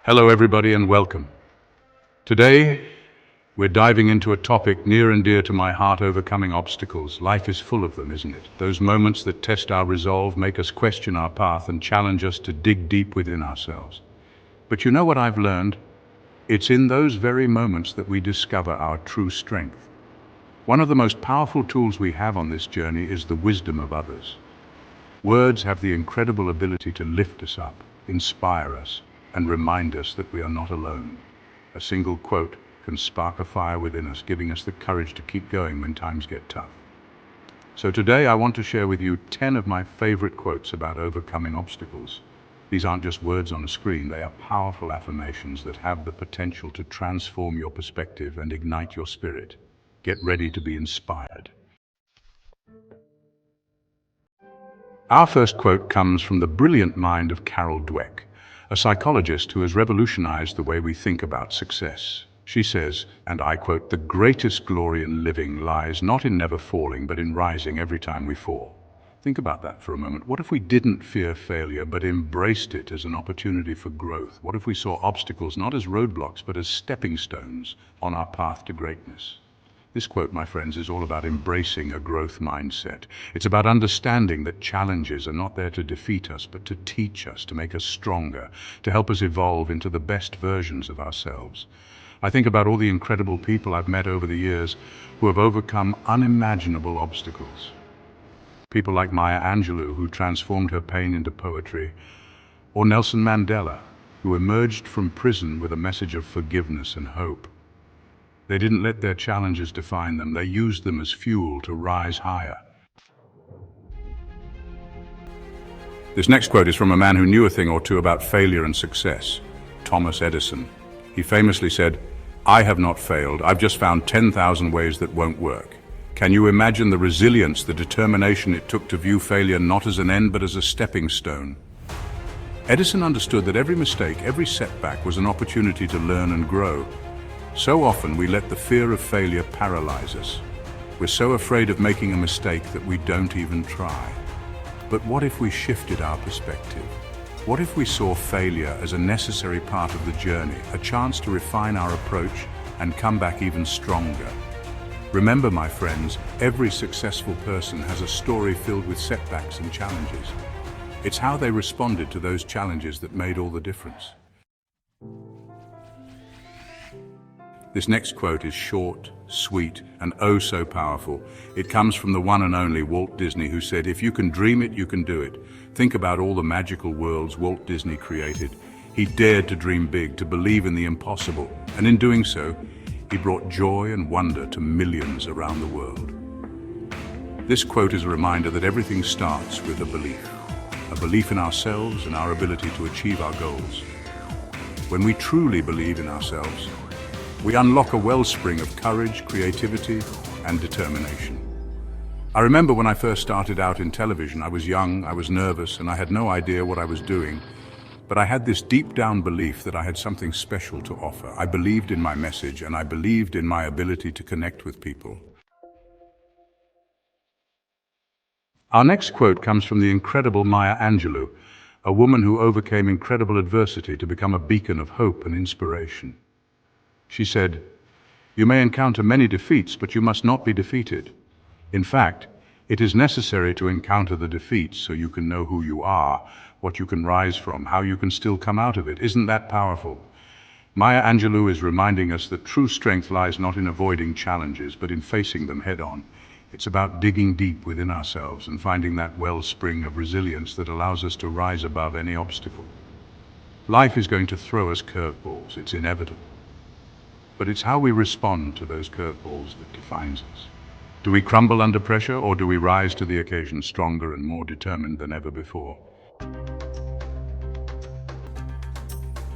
Hello everybody and welcome. Today, we're diving into a topic near and dear to my heart: overcoming obstacles. Life is full of them, isn't it? Those moments that test our resolve, make us question our path, and challenge us to dig deep within ourselves. But you know what I've learned? It's in those very moments that we discover our true strength. One of the most powerful tools we have on this journey is the wisdom of others. Words have the incredible ability to lift us up, inspire us, and remind us that we are not alone. A single quote can spark a fire within us, giving us the courage to keep going when times get tough. So today I want to share with you 10 of my favorite quotes about overcoming obstacles. These aren't just words on a screen, they are powerful affirmations that have the potential to transform your perspective and ignite your spirit. Get ready to be inspired. Our first quote comes from the brilliant mind of Carol Dweck, a psychologist who has revolutionized the way we think about success. She says, and I quote, "The greatest glory in living lies not in never falling, but in rising every time we fall." Think about that for a moment. What if we didn't fear failure, but embraced it as an opportunity for growth? What if we saw obstacles not as roadblocks, but as stepping stones on our path to greatness? This quote, my friends, is all about embracing a growth mindset. It's about understanding that challenges are not there to defeat us, but to teach us, to make us stronger, to help us evolve into the best versions of ourselves. I think about all the incredible people I've met over the years who have overcome unimaginable obstacles. People like Maya Angelou, who transformed her pain into poetry, or Nelson Mandela, who emerged from prison with a message of forgiveness and hope. They didn't let their challenges define them. They used them as fuel to rise higher. This next quote is from a man who knew a thing or two about failure and success, Thomas Edison. He famously said, "I have not failed. I've just found 10,000 ways that won't work." Can you imagine the resilience, the determination it took to view failure not as an end, but as a stepping stone? Edison understood that every mistake, every setback was an opportunity to learn and grow. So often we let the fear of failure paralyze us. We're so afraid of making a mistake that we don't even try. But what if we shifted our perspective? What if we saw failure as a necessary part of the journey, a chance to refine our approach and come back even stronger? Remember, my friends, every successful person has a story filled with setbacks and challenges. It's how they responded to those challenges that made all the difference. This next quote is short, sweet, and oh so powerful. It comes from the one and only Walt Disney, who said, "If you can dream it, you can do it." Think about all the magical worlds Walt Disney created. He dared to dream big, to believe in the impossible, and in doing so, he brought joy and wonder to millions around the world. This quote is a reminder that everything starts with a belief in ourselves and our ability to achieve our goals. When we truly believe in ourselves, we unlock a wellspring of courage, creativity, and determination. I remember when I first started out in television. I was young, I was nervous, and I had no idea what I was doing. But I had this deep down belief that I had something special to offer. I believed in my message, and I believed in my ability to connect with people. Our next quote comes from the incredible Maya Angelou, a woman who overcame incredible adversity to become a beacon of hope and inspiration. She said, "You may encounter many defeats, but you must not be defeated. In fact, it is necessary to encounter the defeats so you can know who you are, what you can rise from, how you can still come out of it." Isn't that powerful? Maya Angelou is reminding us that true strength lies not in avoiding challenges, but in facing them head on. It's about digging deep within ourselves and finding that wellspring of resilience that allows us to rise above any obstacle. Life is going to throw us curveballs, it's inevitable. But it's how we respond to those curveballs that defines us. Do we crumble under pressure, or do we rise to the occasion stronger and more determined than ever before?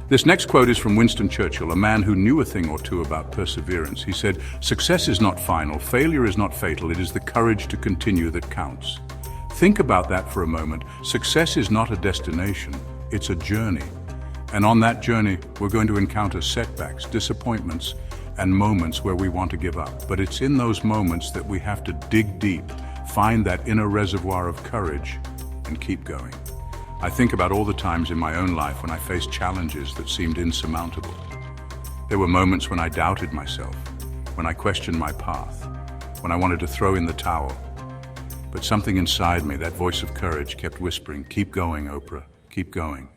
This next quote is from Winston Churchill, a man who knew a thing or two about perseverance. He said, "Success is not final, failure is not fatal, it is the courage to continue that counts." Think about that for a moment. Success is not a destination, it's a journey. And on that journey, we're going to encounter setbacks, disappointments, and moments where we want to give up. But it's in those moments that we have to dig deep, find that inner reservoir of courage, and keep going. I think about all the times in my own life when I faced challenges that seemed insurmountable. There were moments when I doubted myself, when I questioned my path, when I wanted to throw in the towel. But something inside me, that voice of courage, kept whispering, "Keep going, Oprah, keep going."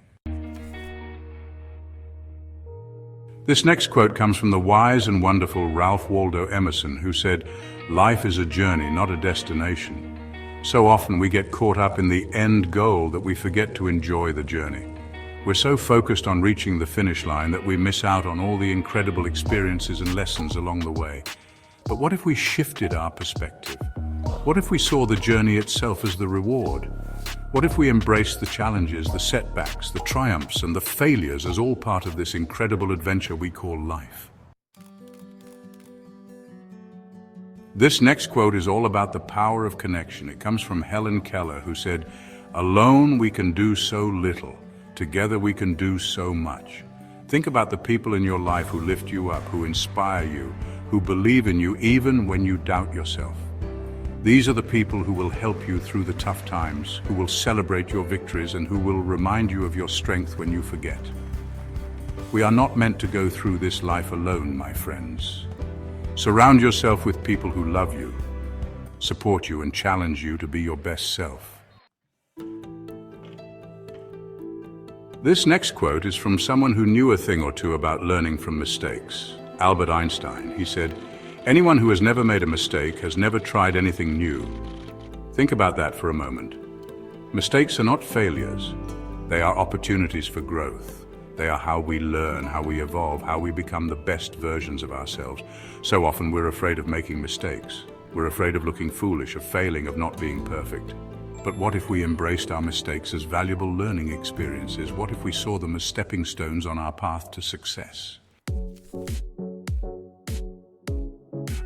This next quote comes from the wise and wonderful Ralph Waldo Emerson, who said, "Life is a journey, not a destination." So often we get caught up in the end goal that we forget to enjoy the journey. We're so focused on reaching the finish line that we miss out on all the incredible experiences and lessons along the way. But what if we shifted our perspective? What if we saw the journey itself as the reward? What if we embraced the challenges, the setbacks, the triumphs, and the failures as all part of this incredible adventure we call life? This next quote is all about the power of connection. It comes from Helen Keller, who said, "Alone we can do so little. Together we can do so much." Think about the people in your life who lift you up, who inspire you, who believe in you even when you doubt yourself. These are the people who will help you through the tough times, who will celebrate your victories, and who will remind you of your strength when you forget. We are not meant to go through this life alone, my friends. Surround yourself with people who love you, support you, and challenge you to be your best self. This next quote is from someone who knew a thing or two about learning from mistakes. Albert Einstein. He said, "Anyone who has never made a mistake has never tried anything new." Think about that for a moment. Mistakes are not failures. They are opportunities for growth. They are how we learn, how we evolve, how we become the best versions of ourselves. So often we're afraid of making mistakes. We're afraid of looking foolish, of failing, of not being perfect. But what if we embraced our mistakes as valuable learning experiences? What if we saw them as stepping stones on our path to success?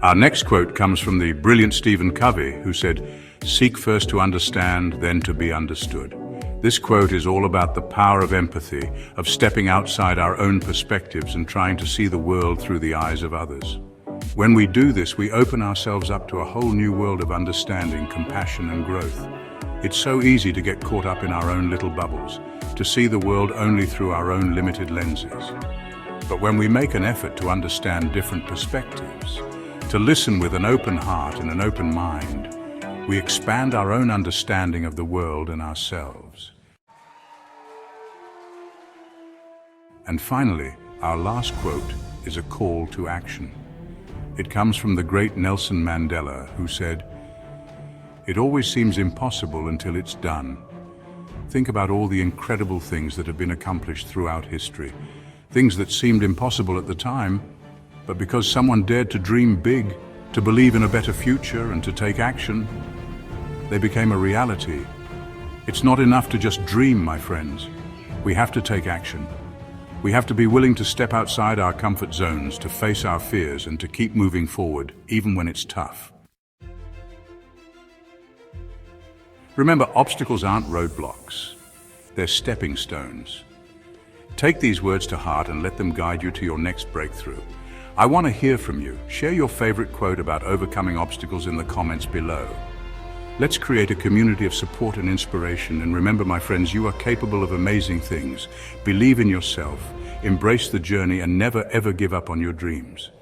Our next quote comes from the brilliant Stephen Covey, who said, "Seek first to understand, then to be understood." This quote is all about the power of empathy, of stepping outside our own perspectives and trying to see the world through the eyes of others. When we do this, we open ourselves up to a whole new world of understanding, compassion, and growth. It's so easy to get caught up in our own little bubbles, to see the world only through our own limited lenses. But when we make an effort to understand different perspectives, to listen with an open heart and an open mind, we expand our own understanding of the world and ourselves. And finally, our last quote is a call to action. It comes from the great Nelson Mandela, who said, "It always seems impossible until it's done." Think about all the incredible things that have been accomplished throughout history. Things that seemed impossible at the time, but because someone dared to dream big, to believe in a better future, and to take action, they became a reality. It's not enough to just dream, my friends. We have to take action. We have to be willing to step outside our comfort zones, to face our fears, and to keep moving forward, even when it's tough. Remember, obstacles aren't roadblocks. They're stepping stones. Take these words to heart and let them guide you to your next breakthrough. I want to hear from you. Share your favorite quote about overcoming obstacles in the comments below. Let's create a community of support and inspiration. And remember, my friends, you are capable of amazing things. Believe in yourself, embrace the journey, and never ever give up on your dreams.